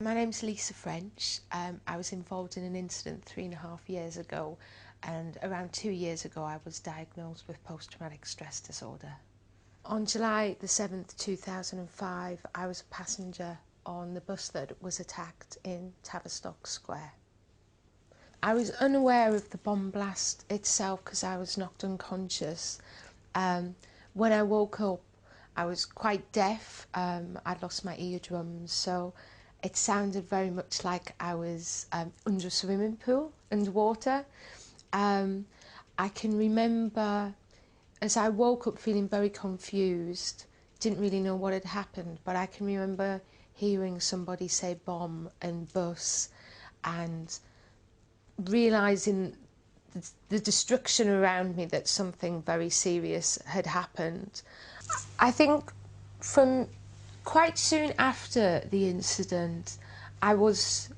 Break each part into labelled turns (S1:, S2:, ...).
S1: My name's Lisa French. I was involved in an incident 3.5 years ago, and around 2 years ago I was diagnosed with post-traumatic stress disorder. On July the 7th, 2005, I was a passenger on the bus that was attacked in Tavistock Square. I was unaware of the bomb blast itself because I was knocked unconscious. When I woke up, I was quite deaf. I'd lost my eardrums, so it sounded very much like I was under a swimming pool, underwater. I can remember as I woke up feeling very confused, didn't really know what had happened, but I can remember hearing somebody say bomb and bus and realising the destruction around me, that something very serious had happened. I think from quite soon after the incident,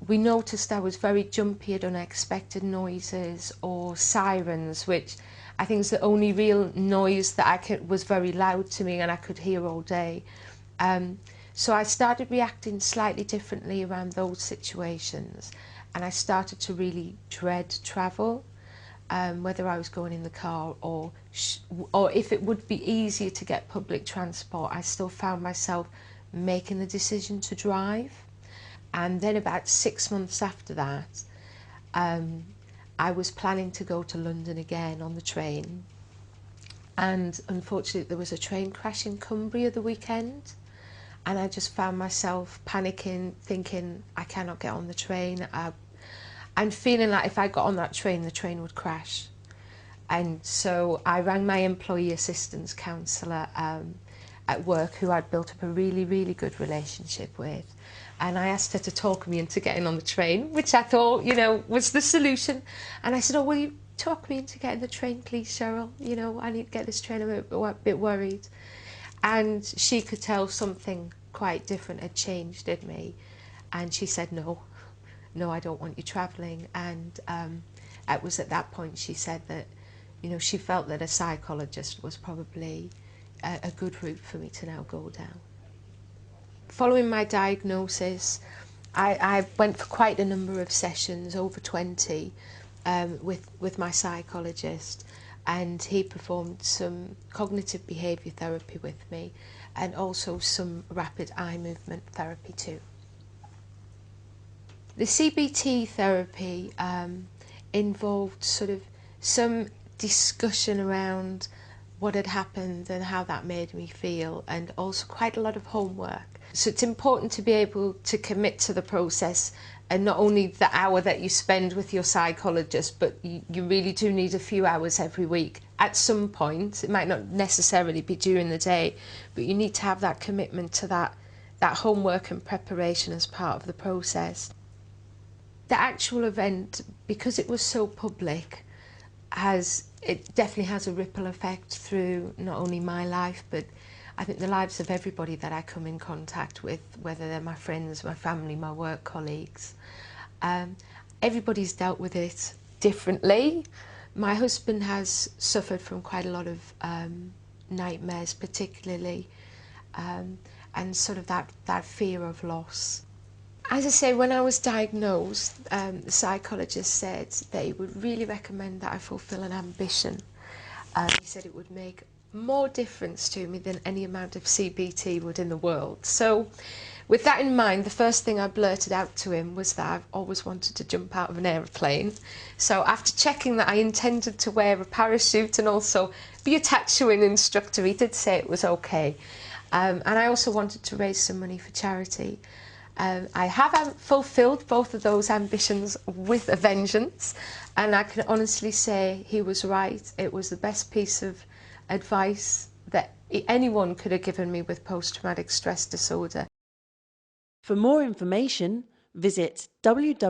S1: we noticed I was very jumpy at unexpected noises or sirens, which I think is the only real noise that was very loud to me and I could hear all day. So I started reacting slightly differently around those situations, and I started to really dread travel, whether I was going in the car or if it would be easier to get public transport. I still found myself making the decision to drive. And then about 6 months after that, I was planning to go to London again on the train, and unfortunately there was a train crash in Cumbria the weekend, and I just found myself panicking, thinking I cannot get on the train. I'm feeling like if I got on that train, the train would crash. And so I rang my employee assistance counsellor at work, who I'd built up a really, really good relationship with. And I asked her to talk me into getting on the train, which I thought, was the solution. And I said, oh, will you talk me into getting the train, please, Cheryl? I need to get this train, I'm a bit worried. And she could tell something quite different had changed in me. And she said, no, I don't want you travelling. And it was at that point she said that, she felt that a psychologist was probably a good route for me to now go down. Following my diagnosis, I went for quite a number of sessions, over 20, with my psychologist, and he performed some cognitive behaviour therapy with me and also some rapid eye movement therapy too. The CBT therapy involved sort of some discussion around what had happened and how that made me feel, and also quite a lot of homework. So it's important to be able to commit to the process, and not only the hour that you spend with your psychologist, but you really do need a few hours every week at some point. It might not necessarily be during the day, but you need to have that commitment to that homework and preparation as part of the process. The actual event, because it was so public, it definitely has a ripple effect through not only my life, but I think the lives of everybody that I come in contact with, whether they're my friends, my family, my work colleagues. Everybody's dealt with it differently. My husband has suffered from quite a lot of nightmares particularly, and sort of that fear of loss. As I say, when I was diagnosed, the psychologist said that he would really recommend that I fulfil an ambition. He said it would make more difference to me than any amount of CBT would in the world. So with that in mind, the first thing I blurted out to him was that I've always wanted to jump out of an aeroplane. So after checking that I intended to wear a parachute and also be attached to an instructor, he did say it was okay. And I also wanted to raise some money for charity. I have fulfilled both of those ambitions with a vengeance, and I can honestly say he was right. It was the best piece of advice that anyone could have given me with post-traumatic stress disorder.
S2: For more information, visit www.nhs.uk.